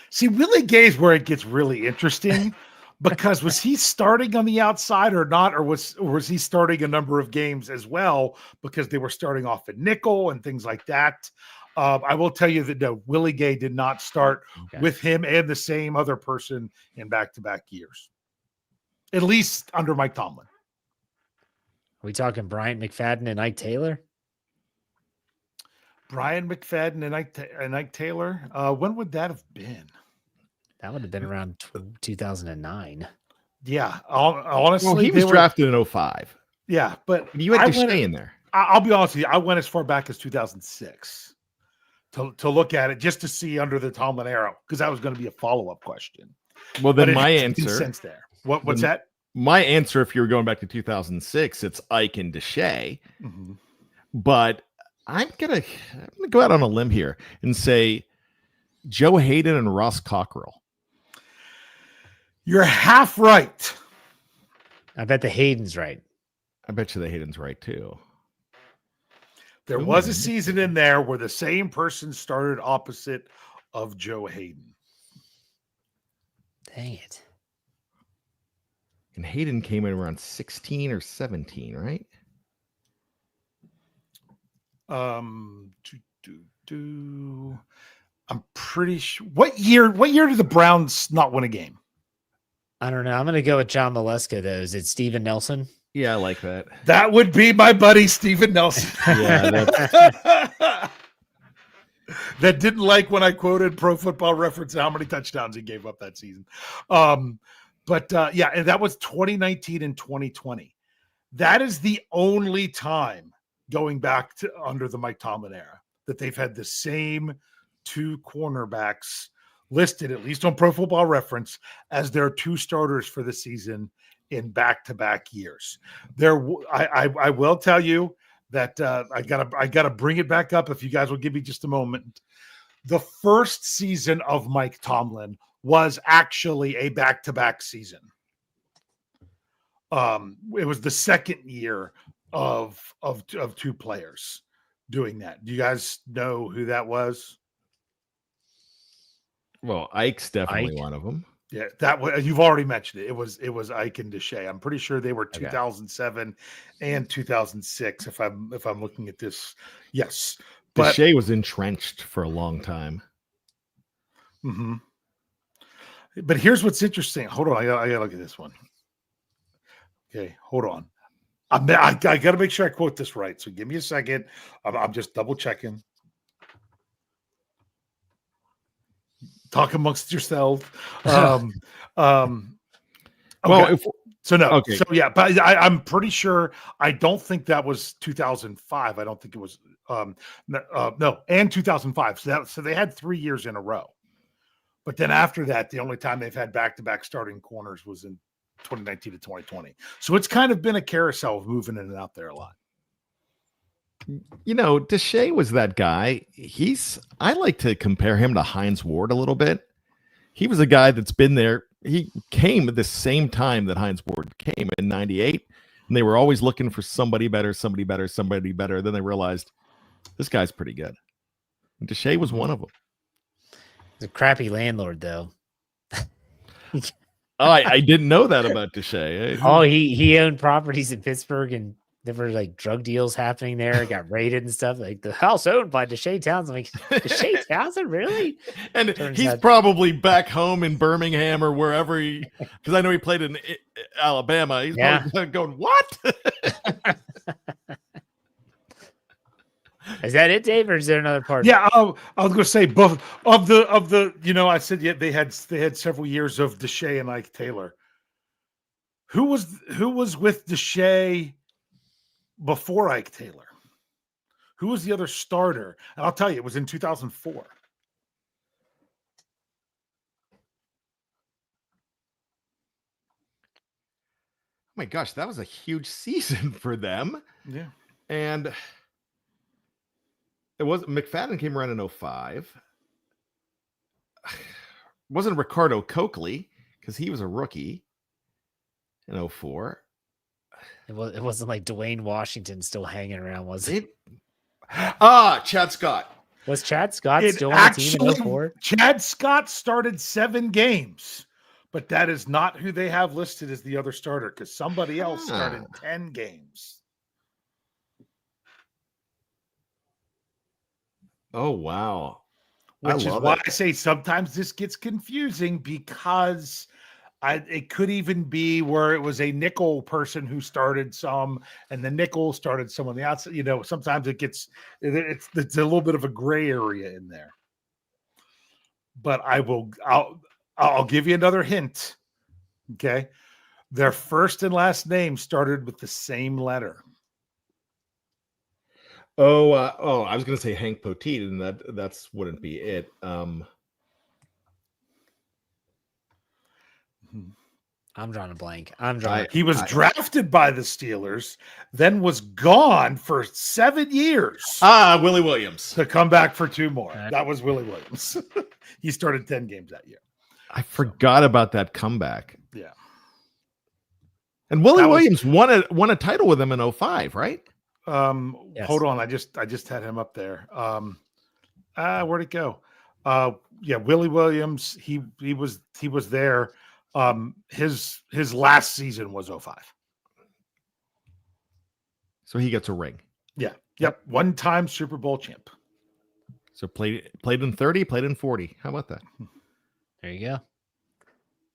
See, Willie Gay is where it gets really interesting because was he starting on the outside or not, or was he starting a number of games as well because they were starting off at nickel and things like that? I will tell you that no, Willie Gay did not start with him and the same other person in back-to-back years, at least under Mike Tomlin. Are we talking Bryant McFadden and Ike Taylor? Brian McFadden and Ike Taylor. When would that have been? That would have been around 2009. Yeah, honestly, well, he was drafted in 2005. Yeah, but you had to stay in there. I'll be honest with you. I went as far back as 2006 to look at it just to see under the Tomlin era, because that was going to be a follow-up question. Well, then my answer. Sense there. What's that? My answer, if you were going back to 2006, it's Ike and Deshae. Mm-hmm. But I'm gonna go out on a limb here and say Joe Hayden and Ross Cockrell. You're half right. I bet the Hayden's right. I bet you the Hayden's right too. There was a season in there where the same person started opposite of Joe Hayden. Dang it. And Hayden came in around 16 or 17, right? I'm pretty sure. What year did the Browns not win a game? I don't know. I'm going to go with John Maleska, though. Is it Steven Nelson? Yeah, I like that. That would be my buddy, Steven Nelson. Yeah, that didn't like when I quoted Pro Football Reference and how many touchdowns he gave up that season. And that was 2019 and 2020. That is the only time going back to under the Mike Tomlin era that they've had the same two cornerbacks listed, at least on Pro Football Reference, as their two starters for the season in back-to-back years. I will tell you that I gotta bring it back up if you guys will give me just a moment. The first season of Mike Tomlin was actually a back-to-back season. It was the second year of two players doing that. Do you guys know who that was? Well, Ike's definitely one of them. Yeah, that was, you've already mentioned it. It was Ike and Deshae. I'm pretty sure they were 2007 and 2006. If I'm looking at this, yes. But Deshae was entrenched for a long time. Mm-hmm. But here's what's interesting. Hold on, I gotta look at this one. Okay, hold on. I got to make sure I quote this right. So give me a second. I'm just double checking. Talk amongst yourselves. Okay. Well, so no. Okay. So yeah, but I'm pretty sure. I don't think that was 2005. I don't think it was. No, and 2005. So they had 3 years in a row. But then after that, the only time they've had back-to-back starting corners was in 2019 to 2020. So it's kind of been a carousel of moving in and out there a lot. You know, Deshae was that guy. I like to compare him to Hines Ward a little bit. He was a guy that's been there. He came at the same time that Hines Ward came in 98, and they were always looking for somebody better. Then they realized this guy's pretty good. And Deshae was one of them. He's a crappy landlord, though. I didn't know that about Deshae. He owned properties in Pittsburgh, and there were like drug deals happening there. It got raided and stuff. Like the house owned by Deshae Townsend. I'm like, Deshae Townsend, really? And he's probably back home in Birmingham or wherever because I know he played in Alabama. He's probably going, what? Is that it, Dave, or is there another part? Yeah, I was going to say both of the. You know, I said they had several years of Deshae and Ike Taylor. Who was with Deshae before Ike Taylor? Who was the other starter? And I'll tell you, it was in 2004. Oh my gosh, that was a huge season for them. Yeah, and. It was McFadden came around in 2005. Wasn't Ricardo Coakley because he was a rookie in 2004. It wasn't like Dwayne Washington still hanging around, was it? Chad Scott. Was Chad Scott still on the team in 2004? Chad Scott started 7 games, but that is not who they have listed as the other starter because somebody else started 10 games. Oh, wow. Which is why I say sometimes this gets confusing because it could even be where it was a nickel person who started some and the nickel started some on the outside. You know, sometimes it's a little bit of a gray area in there. But I'll give you another hint. Okay. Their first and last name started with the same letter. I was going to say Hank Poteet, and that's wouldn't be it. I'm drawing a blank. I'm drawing. He was drafted by the Steelers, then was gone for 7 years. Willie Williams. To come back for 2 more. Okay. That was Willie Williams. He started 10 games that year. I forgot about that comeback. Yeah. And Willie Williams won a title with him in 05, right? Yes. Hold on. I just had him up there. Where'd it go? Willie Williams. He was there. His last season was 05. So he gets a ring. Yeah. Yep. 1-time Super Bowl champ. So played in 30, played in 40. How about that? There you go.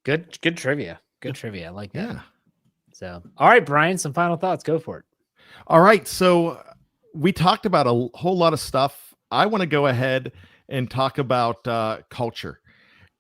Good trivia. Good trivia. I like that. Yeah. So, all right, Bryan, some final thoughts. Go for it. All right. So we talked about a whole lot of stuff. I want to go ahead and talk about culture.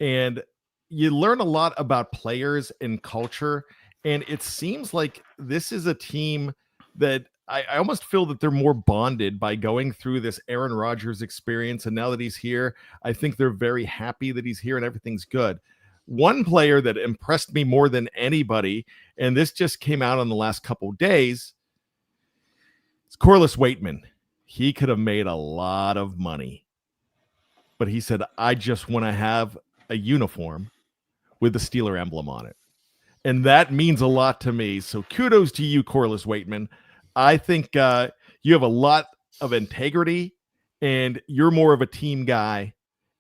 And you learn a lot about players and culture. And it seems like this is a team that I almost feel that they're more bonded by going through this Aaron Rodgers experience. And now that he's here, I think they're very happy that he's here and everything's good. One player that impressed me more than anybody, and this just came out in the last couple of days, it's Corliss Waitman. He could have made a lot of money, but he said, I just want to have a uniform with the Steeler emblem on it. And that means a lot to me. So kudos to you, Corliss Waitman. I think you have a lot of integrity, and you're more of a team guy,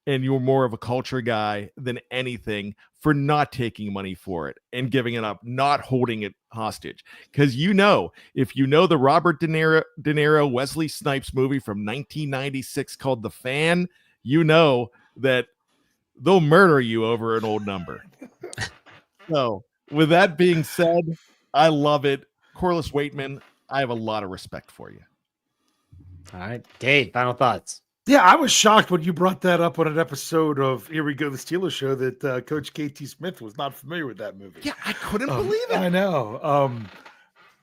and you're more of a culture guy than anything for not taking money for it and giving it up, not holding it hostage. Because if you know the Robert De Niro, Wesley Snipes movie from 1996 called The Fan, you know that they'll murder you over an old number. So with that being said, I love it. Corliss Waitman, I have a lot of respect for you. All right, Dave, final thoughts. Yeah, I was shocked when you brought that up on an episode of Here We Go, the Steelers Show, that Coach KT Smith was not familiar with that movie. Yeah, I couldn't believe it. I know.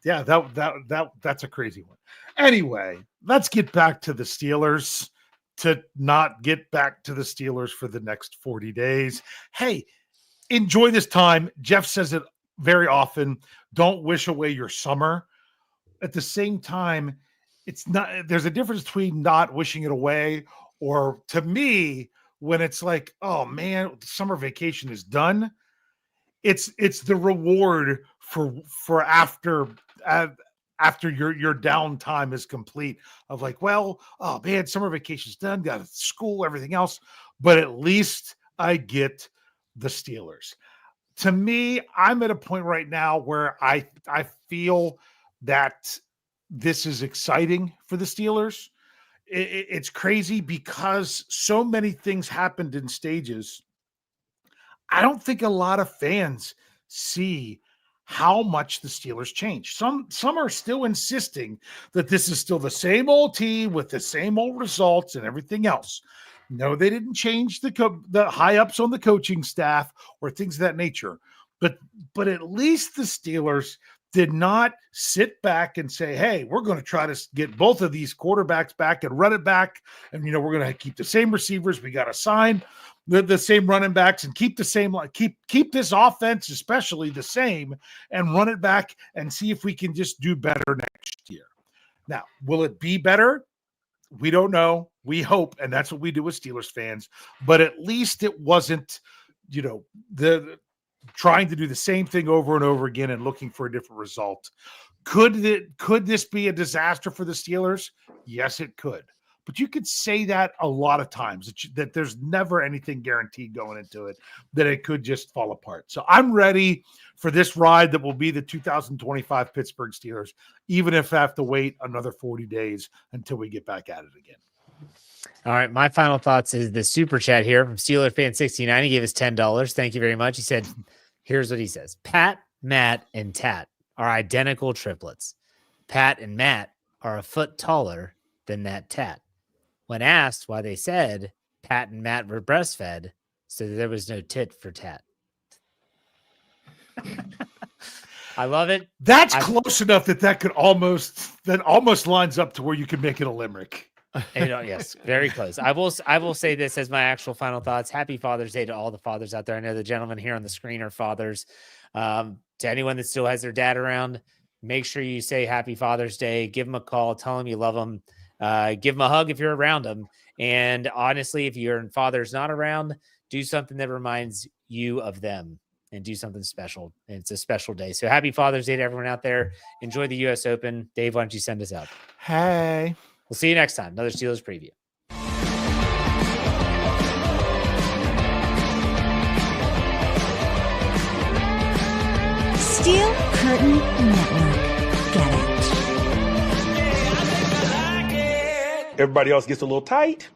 That's a crazy one. Anyway, let's get back to the Steelers. To not get back to the Steelers for the next 40 days. Hey, enjoy this time. Jeff says it very often. Don't wish away your summer. At the same time, it's not, there's a difference between not wishing it away, or to me, when it's like, oh man, summer vacation is done. It's the reward for after your downtime is complete, of like, well, oh man, summer vacation's done, got school, everything else, but at least I get the Steelers. To me, I'm at a point right now where I feel that this is exciting for the Steelers. It's crazy because so many things happened in stages. I don't think a lot of fans see how much the Steelers changed. Some are still insisting that this is still the same old team with the same old results and everything else. No, they didn't change the high ups on the coaching staff or things of that nature. But at least the Steelers did not sit back and say, hey, we're going to try to get both of these quarterbacks back and run it back. And, we're going to keep the same receivers. We got to sign the same running backs and keep the same, keep this offense, especially the same, and run it back and see if we can just do better next year. Now, will it be better? We don't know. We hope. And that's what we do with Steelers fans, but at least it wasn't, the trying to do the same thing over and over again and looking for a different result. Could this be a disaster for the Steelers? Yes, it could. But you could say that a lot of times, that there's never anything guaranteed going into it, that it could just fall apart. So I'm ready for this ride that will be the 2025 Pittsburgh Steelers, even if I have to wait another 40 days until we get back at it again. All right, my final thoughts is the super chat here from Steeler Fan 69. He gave us $10. Thank you very much. He said, here's what he says. Pat, Matt, and Tat are identical triplets. Pat and Matt are a foot taller than that Tat. When asked why they said Pat and Matt were breastfed, so there was no tit for Tat. I love it. That's close enough that could almost lines up to where you can make it a limerick. Yes, very close. I will say this as my actual final thoughts. Happy Father's Day to all the fathers out there. I know the gentlemen here on the screen are fathers. To anyone that still has their dad around, make sure you say Happy Father's Day. Give them a call. Tell them you love them. Give them a hug if you're around them. And honestly, if your father's not around, do something that reminds you of them and do something special. And it's a special day. So happy Father's Day to everyone out there. Enjoy the U.S. Open. Dave, why don't you send us out? Hey. We'll see you next time. Another Steelers preview. Steel Curtain Network. Get it. Everybody else gets a little tight.